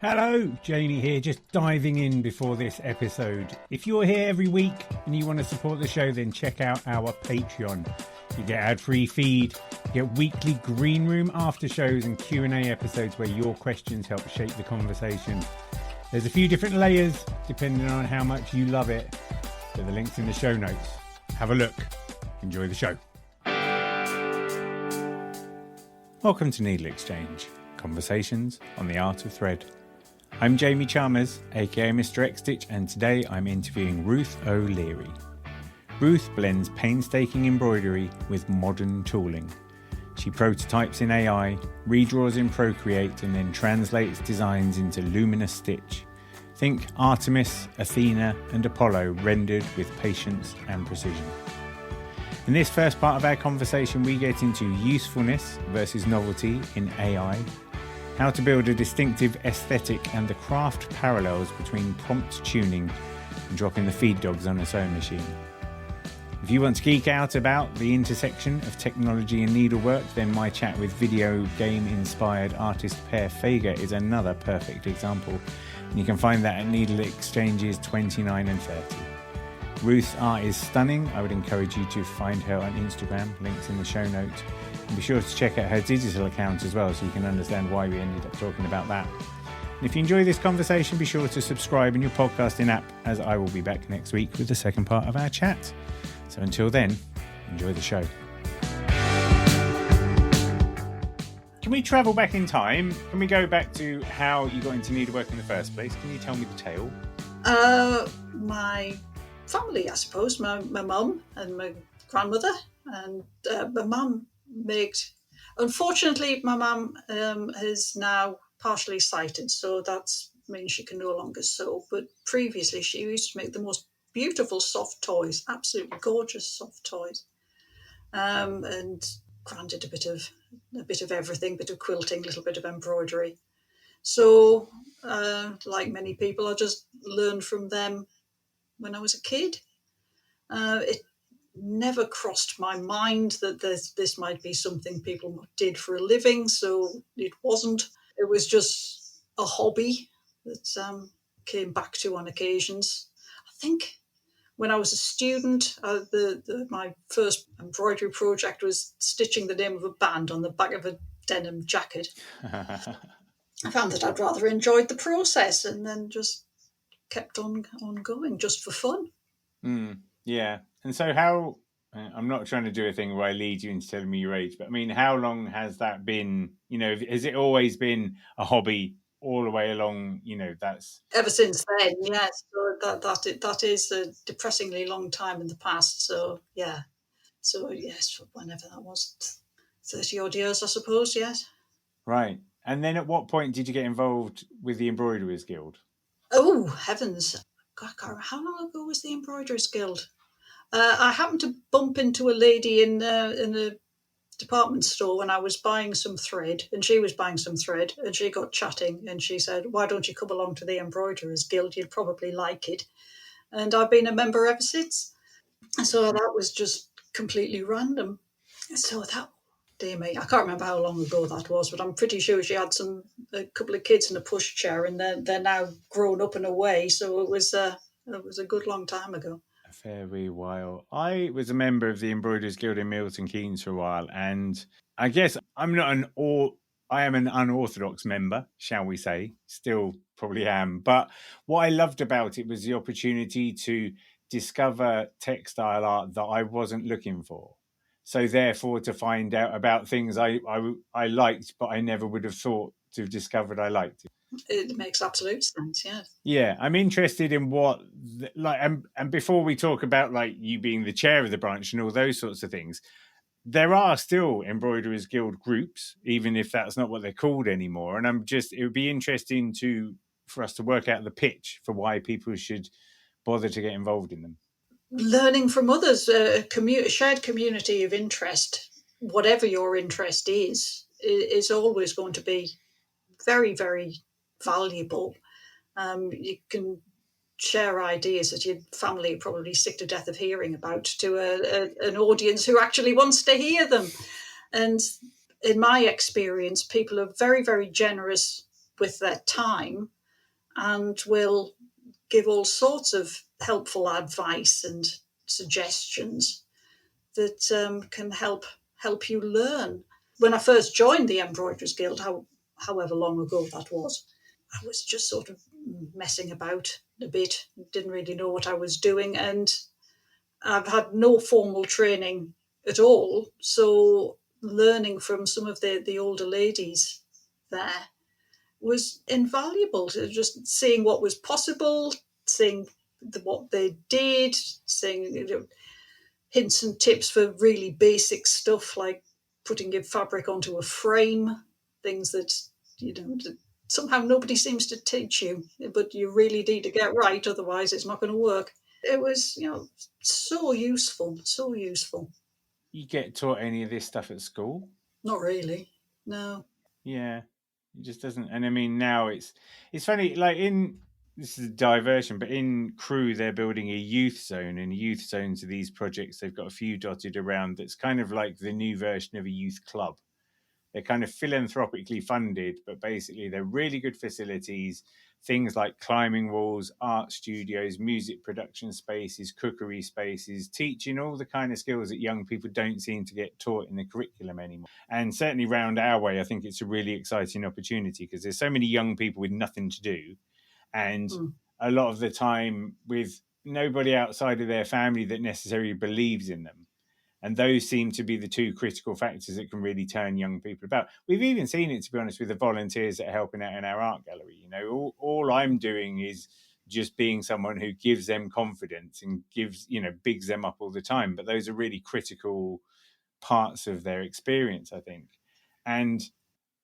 Hello, Jamie here, just diving in before this episode. If you're here every week and you want to support the show, then check out our Patreon. You get ad-free feed, you get weekly green room after shows and Q&A episodes where your questions help shape the conversation. There's a few different layers depending on how much you love it, but the link's in the show notes. Have a look. Enjoy the show. Welcome to NeedleXChange, conversations on the art of thread. I'm Jamie Chalmers, aka Mr. X-Stitch, and today I'm interviewing Ruth O'Leary. Ruth blends painstaking embroidery with modern tooling. She prototypes in AI, redraws in Procreate, and then translates designs into luminous stitch. Think Artemis, Athena, and Apollo rendered with patience and precision. In this first part of our conversation, we get into usefulness versus novelty in AI, how to build a distinctive aesthetic and the craft parallels between prompt tuning and dropping the feed dogs on a sewing machine. If you want to geek out about the intersection of technology and needlework, then my chat with video game inspired artist pair Fager is another perfect example, and you can find that at NeedleXChanges 29 and 30. Ruth's art is stunning. I would encourage you to find her on Instagram, links in the show notes. And be sure to check out her digital account as well so you can understand why we ended up talking about that. And if you enjoy this conversation, be sure to subscribe in your podcasting app, as I will be back next week with the second part of our chat. So until then, enjoy the show. Can we travel back in time? Can we go back to how you got into needlework in the first place? Can you tell me the tale? My family, I suppose, my mum and my grandmother, and my mum unfortunately my mum is now partially sighted, so that means she can no longer sew, but previously she used to make the most beautiful soft toys, absolutely gorgeous soft toys, and granted a bit of everything, bit of quilting, a little bit of embroidery. So like many people, I just learned from them when I was a kid. It never crossed my mind that this might be something people did for a living, so it wasn't. It was just a hobby that came back to on occasions. I think when I was a student, my first embroidery project was stitching the name of a band on the back of a denim jacket. I found that I'd rather enjoyed the process and then just kept on going just for fun. Yeah. And so how, I'm not trying to do a thing where I lead you into telling me your age, but I mean, how long has that been, has it always been a hobby all the way along, that's... Ever since then, yes. So that is a depressingly long time in the past. So, yeah. So, yes, whenever that was, 30 odd years, I suppose, yes. Right. And then at what point did you get involved with the Embroiderers Guild? Oh, heavens. God, I can't remember. How long ago was the Embroiderers Guild? I happened to bump into a lady in the department store when I was buying some thread, and she was buying some thread, and she got chatting, and she said, "Why don't you come along to the Embroiderers Guild? You'd probably like it." And I've been a member ever since. So that was just completely random. So that, dear me, I can't remember how long ago that was, but I'm pretty sure she had a couple of kids in a pushchair, and they're now grown up and away. So it was a good long time ago. A fair wee while. I was a member of the Embroiderers Guild in Milton Keynes for a while, and I guess I am an unorthodox member, shall we say. Still probably am. But what I loved about it was the opportunity to discover textile art that I wasn't looking for. So therefore to find out about things I liked, but I never would have thought to have discovered I liked it. It makes absolute sense, yeah. Yeah, I'm interested in what, and before we talk about like you being the chair of the branch and all those sorts of things, there are still Embroiderers Guild groups, even if that's not what they're called anymore. And it would be interesting for us to work out the pitch for why people should bother to get involved in them. Learning from others, a shared community of interest, whatever your interest is always going to be very, very valuable. You can share ideas that your family are probably sick to death of hearing about to an audience who actually wants to hear them. And in my experience, people are very, very generous with their time and will give all sorts of helpful advice and suggestions that can help you learn. When I first joined the Embroiderers Guild, however long ago that was, I was just sort of messing about a bit, didn't really know what I was doing, and I've had no formal training at all. So learning from some of the older ladies there was invaluable. To just seeing what was possible, seeing what they did, seeing hints and tips for really basic stuff like putting your fabric onto a frame, things that somehow nobody seems to teach you, but you really need to get right, otherwise it's not going to work. It was, so useful, so useful. You get taught any of this stuff at school? Not really, no. Yeah, it just doesn't. And I mean, now it's funny. Like this is a diversion, but in Crewe they're building a youth zone, and youth zones are these projects. They've got a few dotted around. That's kind of like the new version of a youth club. They're kind of philanthropically funded, but basically they're really good facilities. Things like climbing walls, art studios, music production spaces, cookery spaces, teaching all the kind of skills that young people don't seem to get taught in the curriculum anymore. And certainly round our way, I think it's a really exciting opportunity because there's so many young people with nothing to do. And a lot of the time with nobody outside of their family that necessarily believes in them. And those seem to be the two critical factors that can really turn young people about. We've even seen it, to be honest, with the volunteers that are helping out in our art gallery. All I'm doing is just being someone who gives them confidence and bigs them up all the time. But those are really critical parts of their experience, I think. And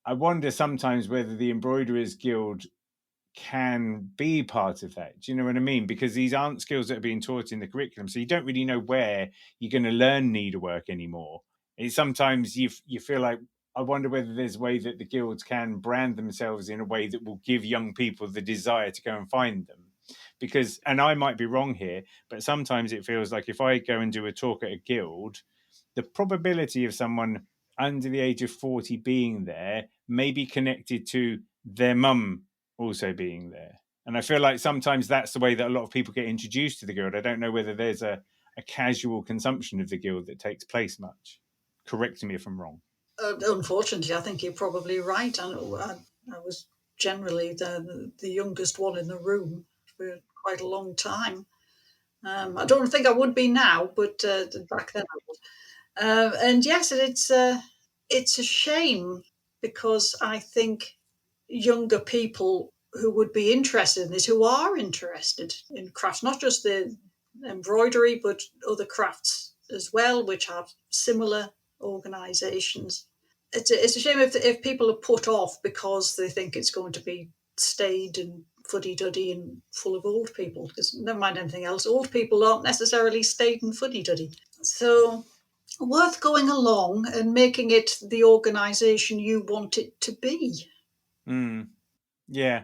I wonder sometimes whether the Embroiderers Guild can be part of that. Do you know what I mean? Because these aren't skills that are being taught in the curriculum, so you don't really know where you're going to learn needlework anymore. And sometimes you feel like, I wonder whether there's a way that the guilds can brand themselves in a way that will give young people the desire to go and find them. Because, and I might be wrong here, but sometimes it feels like if I go and do a talk at a guild, the probability of someone under the age of 40 being there may be connected to their mum also being there. And I feel like sometimes that's the way that a lot of people get introduced to the guild. I don't know whether there's a casual consumption of the guild that takes place much. Correct me if I'm wrong. Unfortunately, I think you're probably right. I was generally the youngest one in the room for quite a long time. I don't think I would be now, but back then I was. And yes, it's a shame because I think younger people who would be interested in this, who are interested in crafts, not just the embroidery, but other crafts as well, which have similar organisations. It's a shame if people are put off because they think it's going to be staid and fuddy-duddy and full of old people, because never mind anything else, old people aren't necessarily staid and fuddy-duddy. So worth going along and making it the organisation you want it to be. Yeah,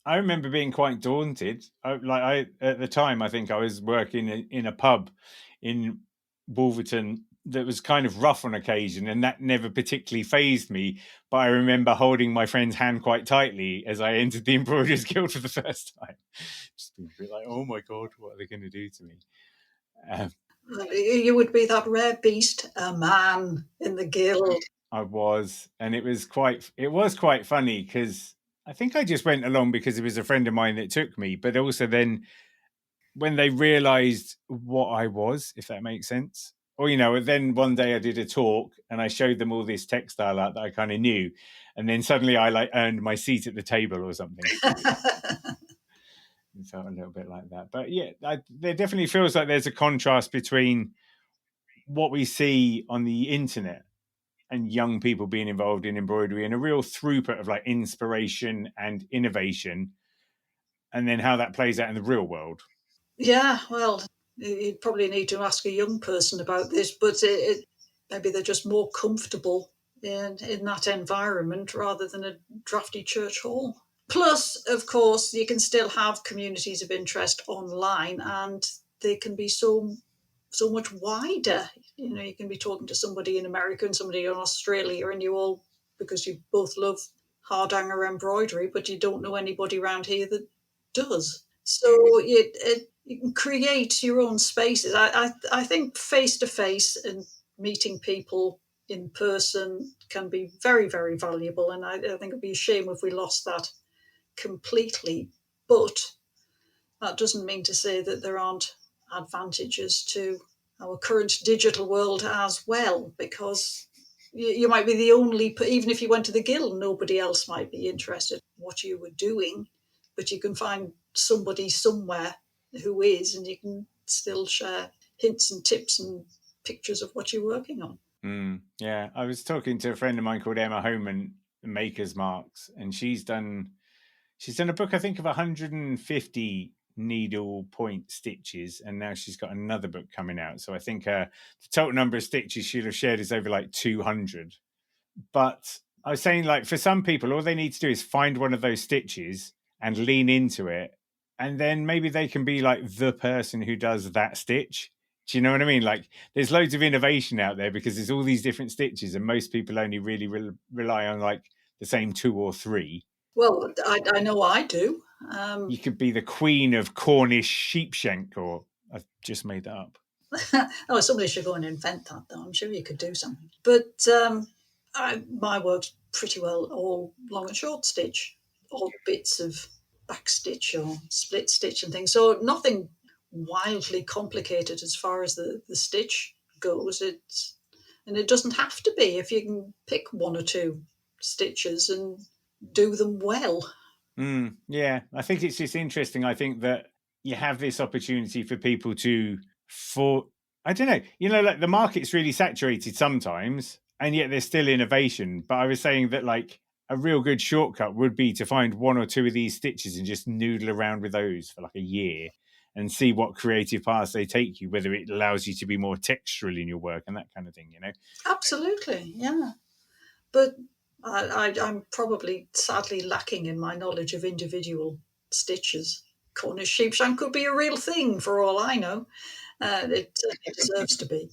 I remember being quite daunted. At the time, I think I was working in a pub in Wolverton that was kind of rough on occasion, and that never particularly fazed me. But I remember holding my friend's hand quite tightly as I entered the Embroiderers Guild for the first time. Just being a bit like, oh my God, what are they going to do to me? You would be that rare beast, a man in the guild. I was, and it was quite funny because I think I just went along because it was a friend of mine that took me, but also then when they realized what I was, if that makes sense. Or, then one day I did a talk and I showed them all this textile art that I kind of knew. And then suddenly I earned my seat at the table or something. It felt a little bit like that. But yeah, there definitely feels like there's a contrast between what we see on the internet and young people being involved in embroidery and a real throughput of like inspiration and innovation, and then how that plays out in the real world. Yeah, well, you'd probably need to ask a young person about this, but maybe they're just more comfortable in that environment rather than a drafty church hall. Plus, of course, you can still have communities of interest online, and they can be so much wider. You can be talking to somebody in America and somebody in Australia, and you all, because you both love hard hanger embroidery, but you don't know anybody around here that does. So you can create your own spaces. I think face to face and meeting people in person can be very, very valuable. And I think it'd be a shame if we lost that completely. But that doesn't mean to say that there aren't advantages to our current digital world as well, because you might be the only, even if you went to the guild, nobody else might be interested in what you were doing, but you can find somebody somewhere who is, and you can still share hints and tips and pictures of what you're working on. Yeah, I was talking to a friend of mine called Emma Homan, Maker's Marks, and she's done a book, I think, of 150 needle point stitches, and now she's got another book coming out. So I think the total number of stitches she'll have shared is over like 200. But I was saying, like, for some people, all they need to do is find one of those stitches and lean into it, and then maybe they can be like the person who does that stitch. Do you know what I mean? Like, there's loads of innovation out there because there's all these different stitches, and most people only really rely on like the same 2 or 3. Well, I know I do. You could be the queen of Cornish sheepshank, or I've just made that up. Oh, somebody should go and invent that, though. I'm sure you could do something. But my work's pretty well all long and short stitch, all bits of back stitch or split stitch and things. So nothing wildly complicated as far as the stitch goes. And it doesn't have to be if you can pick 1 or 2 stitches and do them well. Yeah, I think it's just interesting. I think that you have this opportunity for people I don't know, like the market's really saturated sometimes, and yet there's still innovation. But I was saying that like a real good shortcut would be to find 1 or 2 of these stitches and just noodle around with those for like a year and see what creative paths they take you, whether it allows you to be more textural in your work and that kind of thing, Absolutely, yeah. But I'm probably sadly lacking in my knowledge of individual stitches. Cornish sheepshank could be a real thing for all I know. It deserves to be,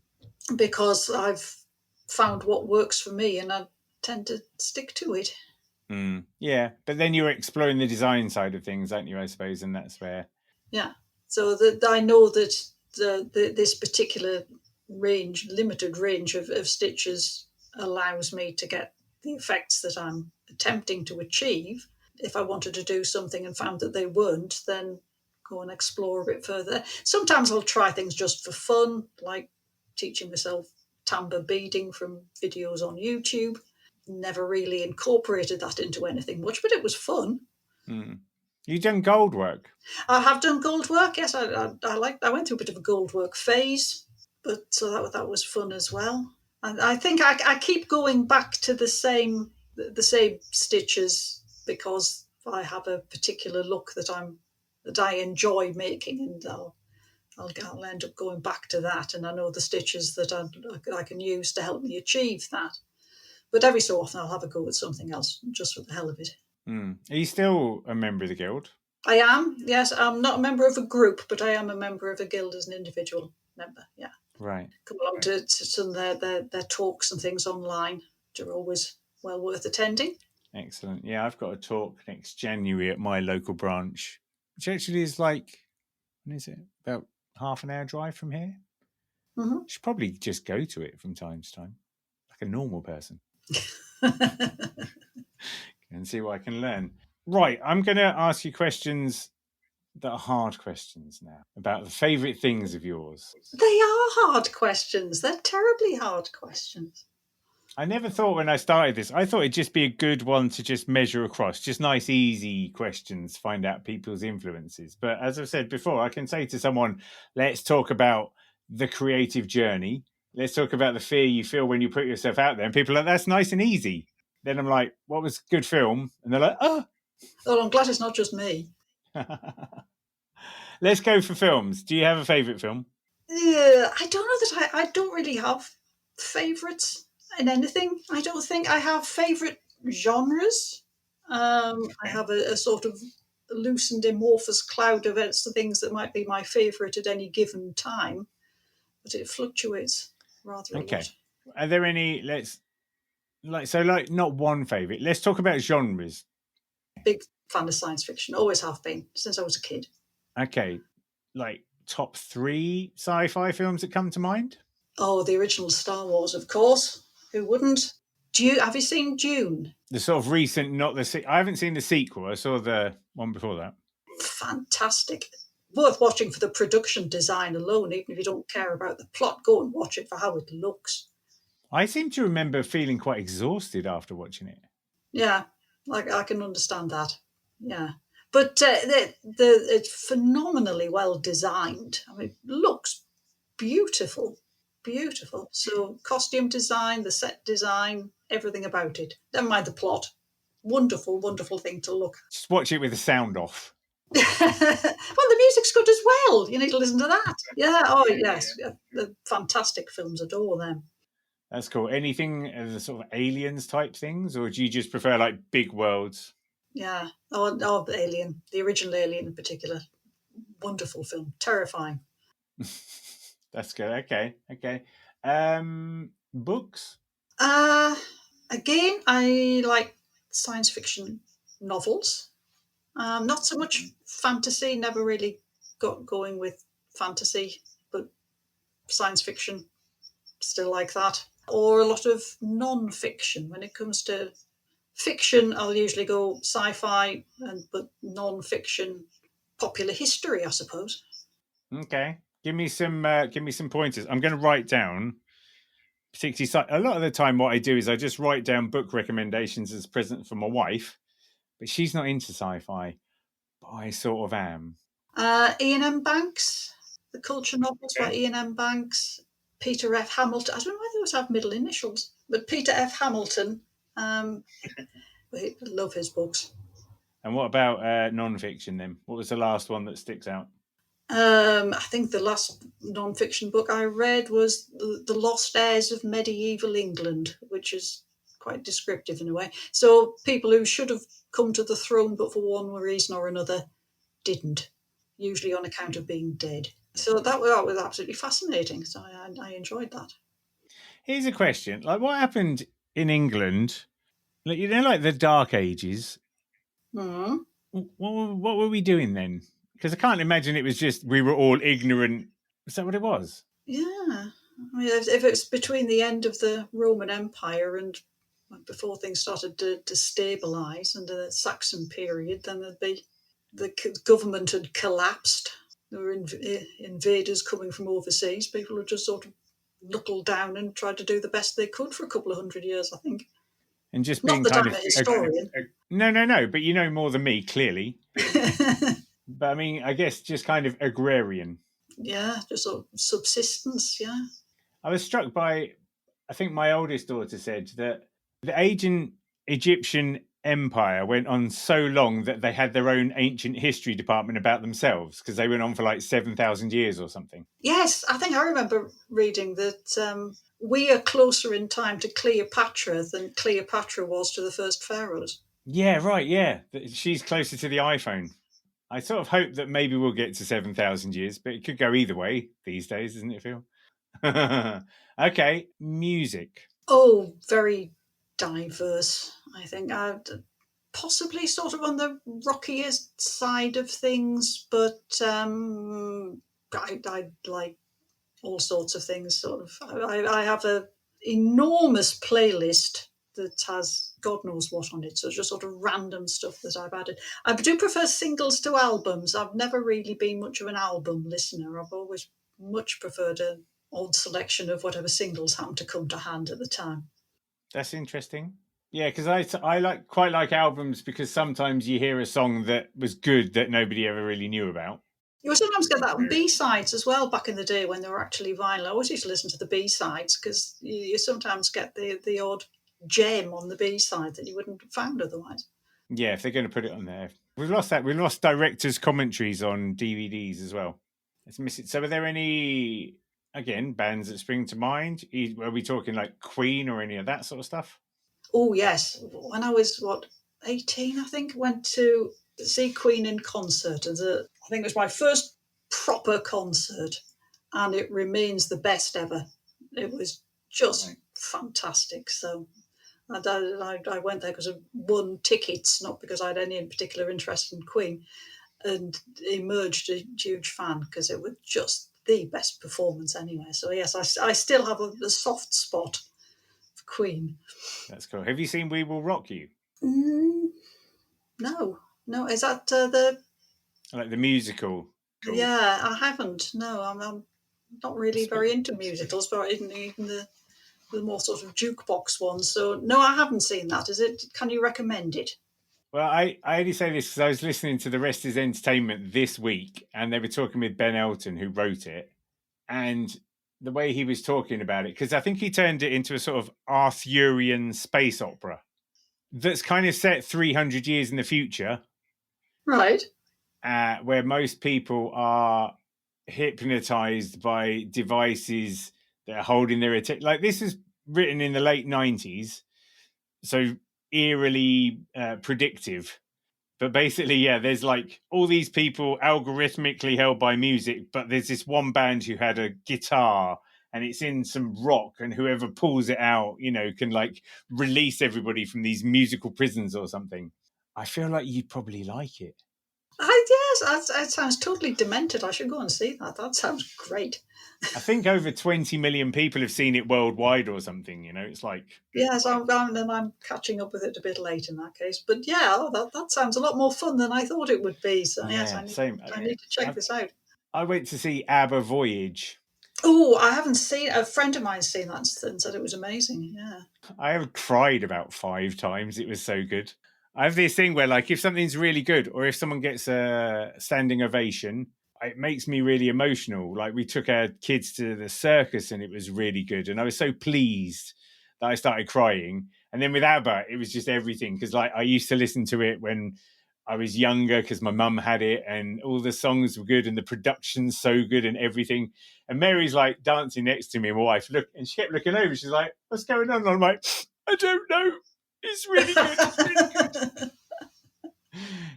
because I've found what works for me and I tend to stick to it. Yeah, but then you're exploring the design side of things, aren't you, I suppose, and that's where... Yeah, so that I know that this particular limited range of stitches allows me to get the effects that I'm attempting to achieve. If I wanted to do something and found that they weren't, then go and explore a bit further. Sometimes I'll try things just for fun, like teaching myself tambour beading from videos on YouTube. Never really incorporated that into anything much, but it was fun. You've done gold work? I have done gold work, yes. I went through a bit of a gold work phase, but so that was fun as well. And I think I keep going back to the same stitches because I have a particular look that I enjoy making, and I'll end up going back to that. And I know the stitches that I can use to help me achieve that. But every so often I'll have a go at something else just for the hell of it. Are you still a member of the guild? I am, yes. I'm not a member of a group, but I am a member of a guild as an individual member, yeah. Right. Come along to some of their talks and things online, which are always well worth attending. Excellent. Yeah, I've got a talk next January at my local branch, which actually is like, when is it? About half an hour drive from here. Mm-hmm. Should probably just go to it from time to time, like a normal person. And see what I can learn. Right, I'm going to ask you questions that are hard questions now about the favourite things of yours. They are hard questions. They're terribly hard questions. I never thought when I started this, I thought it'd just be a good one to just measure across, just nice, easy questions, find out people's influences. But as I've said before, I can say to someone, let's talk about the creative journey. Let's talk about the fear you feel when you put yourself out there. And people are like, that's nice and easy. Then I'm like, what was a good film? And they're like, oh. Well, I'm glad it's not just me. Let's go for films. Do you have a favourite film? Yeah, I don't know that I don't really have favourites in anything. I don't think I have favourite genres. I have a sort of loose and amorphous cloud of things that might be my favourite at any given time, but it fluctuates rather a lot. Are there any, let's like not one favourite. Let's talk about genres. Big fan of science fiction, always have been since I was a kid. Okay, like top 3 sci-fi films that come to mind? Oh, the original Star Wars, of course. Who wouldn't? Have you seen Dune? The sort of recent, I haven't seen the sequel. I saw the one before that. Fantastic. Worth watching for the production design alone, even if you don't care about the plot. Go and watch it for how it looks. I seem to remember feeling quite exhausted after watching it. Yeah, like I can understand that. Yeah, but it's phenomenally well designed. I mean, it looks beautiful, beautiful. So costume design, the set design, everything about it. Never mind the plot. Wonderful, wonderful thing to look. Just watch it with the sound off. Well, the music's good as well. You need to listen to that. Yeah. Oh, yes. Yeah. The fantastic films. Adore them. That's cool. Anything of the sort of aliens type things, or do you just prefer like big worlds? Yeah. Oh, Alien, the original Alien in particular. Wonderful film. Terrifying. That's good. Okay. Books? Again, I like science fiction novels. Not so much fantasy. Never really got going with fantasy, but science fiction, still like that. Or a lot of non-fiction. When it comes to fiction, I'll usually go sci-fi, but non-fiction, popular history, I suppose. Okay. Give me some pointers. I'm going to write down, particularly a lot of the time what I do is I just write down book recommendations as a present for my wife, but she's not into sci-fi, but I sort of am. Ian M. Banks, the culture novels by Ian M. Banks, Peter F. Hamilton. I don't know why they always have middle initials, but Peter F. Hamilton. I love his books. And what about non-fiction then? What was the last one that sticks out? I think the last non-fiction book I read was The Lost Heirs of Medieval England, which is quite descriptive in a way. So people who should have come to the throne but for one reason or another didn't, usually on account of being dead. So that was absolutely fascinating. So I enjoyed that. Here's a question: like, what happened in England? Like, like the Dark Ages. Mm-hmm. What were we doing then? Because I can't imagine it was just we were all ignorant. Is that what it was? Yeah. I mean, if it's between the end of the Roman Empire and before things started to destabilise and the Saxon period, then the government had collapsed. There were invaders coming from overseas. People had just sort of knuckled down and tried to do the best they could for a couple of 100 years, I think. And just Not being that kind I'm of a historian. No, but you know more than me, clearly. But I mean, I guess just kind of agrarian. Yeah, just sort of subsistence, yeah. I was struck by, I think my oldest daughter said that the ancient Egyptian empire went on so long that they had their own ancient history department about themselves because they went on for like 7,000 years or something. Yes, I think I remember reading that we are closer in time to Cleopatra than Cleopatra was to the first pharaohs. Yeah, right, yeah. She's closer to the iPhone. I sort of hope that maybe we'll get to 7,000 years, but it could go either way these days, doesn't it, Phil? Okay, music. Oh, very diverse, I think. Possibly sort of on the rockiest side of things, but I like all sorts of things. Sort of, I have an enormous playlist that has God knows what on it. So it's just sort of random stuff that I've added. I do prefer singles to albums. I've never really been much of an album listener. I've always much preferred an odd selection of whatever singles happen to come to hand at the time. That's interesting. Yeah, because I quite like albums because sometimes you hear a song that was good that nobody ever really knew about. You would sometimes get that on B-sides as well back in the day when they were actually vinyl. I always used to listen to the B-sides because you sometimes get the odd gem on the B-side that you wouldn't have found otherwise. Yeah, if they're going to put it on there. We've lost that. We've lost directors' commentaries on DVDs as well. Let's miss it. So are there any, again, bands that spring to mind? Are we talking like Queen or any of that sort of stuff? Oh, yes. When I was, 18, I think, went to see Queen in concert. And I think it was my first proper concert, and it remains the best ever. It was just fantastic. So And I went there because I won tickets, not because I had any in particular interest in Queen, and emerged a huge fan because it was just the best performance anyway. So yes, I still have a soft spot for Queen. That's cool. Have you seen We Will Rock You? No, is that the? Like the musical? Yeah, I haven't. No, I'm not really very into musicals, but even the more sort of jukebox ones. So no, I haven't seen that. Is it? Can you recommend it? Well, I only say this because I was listening to The Rest is Entertainment this week, and they were talking with Ben Elton, who wrote it, and the way he was talking about it, because I think he turned it into a sort of Arthurian space opera that's kind of set 300 years in the future, Right. where most people are hypnotized by devices that are holding their attention. Like, this is written in the late 90s, so eerily predictive. But basically, yeah, there's like all these people algorithmically held by music, but there's this one band who had a guitar and it's in some rock, and whoever pulls it out, can like release everybody from these musical prisons or something. I feel like you'd probably like it. Yes, that sounds totally demented. I should go and see that. That sounds great. I think over 20 million people have seen it worldwide or something. It's like... Yes, I'm catching up with it a bit late in that case. But yeah, that sounds a lot more fun than I thought it would be. So yes, I need to check this out. I went to see ABBA Voyage. Oh, I haven't seen. A friend of mine's seen that and said it was amazing. Yeah, I have cried about 5 times. It was so good. I have this thing where, like, if something's really good, or if someone gets a standing ovation, it makes me really emotional. Like, we took our kids to the circus and it was really good, and I was so pleased that I started crying. And then with ABBA, it was just everything, because like I used to listen to it when I was younger because my mum had it, and all the songs were good and the production's so good and everything. And Mary's like dancing next to me, my wife, and she kept looking over. She's like, "What's going on?" And I'm like, "I don't know. It's really good. It's really good."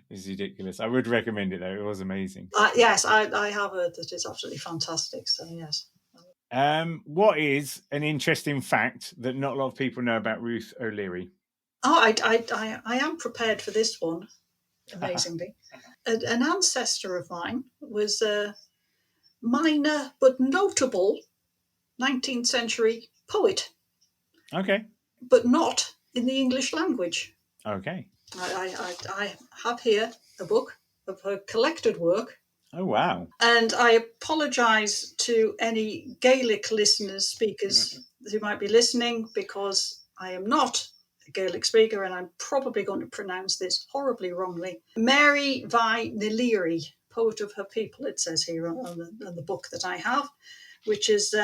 It's ridiculous. I would recommend it though. It was amazing. Yes, I have heard that it's absolutely fantastic. So yes. What is an interesting fact that not a lot of people know about Ruth O'Leary? Oh, I am prepared for this one. Amazingly, an ancestor of mine was a minor but notable 19th century poet. Okay. But not in the English language. Okay. I have here a book of her collected work. Oh, wow. And I apologise to any Gaelic listeners, speakers who might be listening, because I am not a Gaelic speaker and I'm probably going to pronounce this horribly wrongly. Mary Vi O'Leary, poet of her people, it says here on the book that I have, which is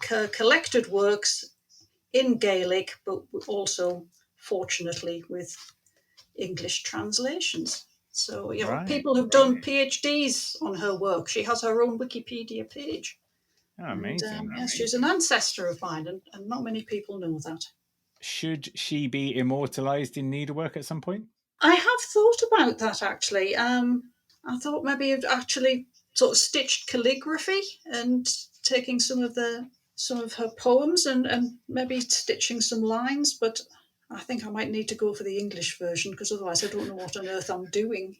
collected works in Gaelic, but also, fortunately, with English translations. So, people have done PhDs on her work. She has her own Wikipedia page. Oh, amazing. And, yes, she's an ancestor of mine, and not many people know that. Should she be immortalised in needlework at some point? I have thought about that, actually. I thought maybe you'd actually sort of stitched calligraphy and taking some of her poems and maybe stitching some lines, but I think I might need to go for the English version, because otherwise I don't know what on earth I'm doing.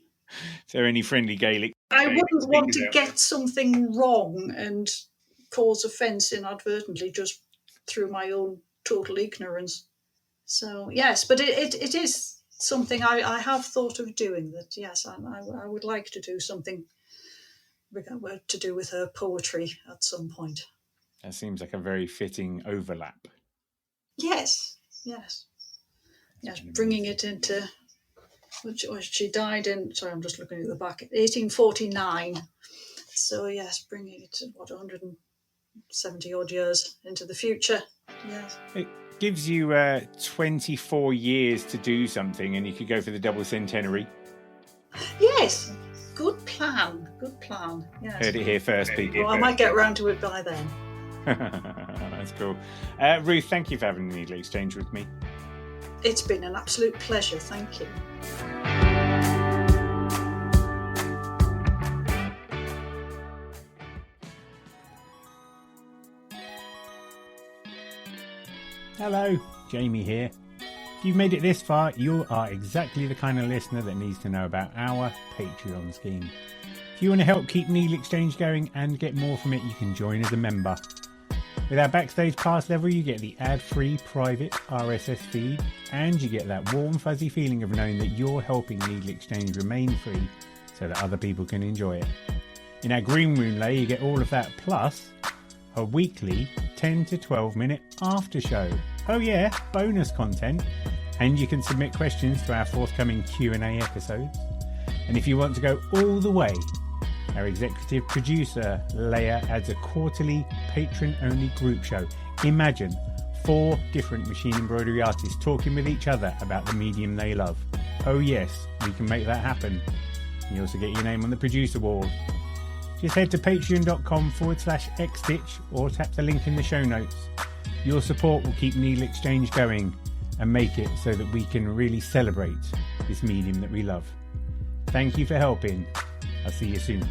Is there any friendly Gaelic? I wouldn't want to get something wrong and cause offence inadvertently just through my own total ignorance. So, yes, but it is something I have thought of doing. That, yes, I would like to do something to do with her poetry at some point. That seems like a very fitting overlap. Yes, bringing it into, which she died in, sorry, I'm just looking at the back, 1849. So, yes, bringing it to, 170 odd years into the future. Yes. It gives you 24 years to do something, and you could go for the double centenary. Yes, good plan. Yes. Heard it here first, people. Well, I might get around to it by then. That's cool. Ruth, thank you for having the Needle Exchange with me. It's been an absolute pleasure. Thank you. Hello, Jamie here. If you've made it this far, you are exactly the kind of listener that needs to know about our Patreon scheme. If you want to help keep NeedleXChange going and get more from it, you can join as a member. With our Backstage Pass level, you get the ad-free private RSS feed, and you get that warm, fuzzy feeling of knowing that you're helping NeedleXChange remain free so that other people can enjoy it. In our Green Room layer, you get all of that, plus a weekly 10 to 12 minute after show. Oh yeah, bonus content. And you can submit questions to our forthcoming Q&A episodes. And if you want to go all the way, our executive producer layer adds a quarterly patron-only group show. Imagine 4 different machine embroidery artists talking with each other about the medium they love. Oh yes, we can make that happen. You also get your name on the producer wall. Just head to patreon.com/xstitch or tap the link in the show notes. Your support will keep NeedleXChange going and make it so that we can really celebrate this medium that we love. Thank you for helping. I'll see you soon.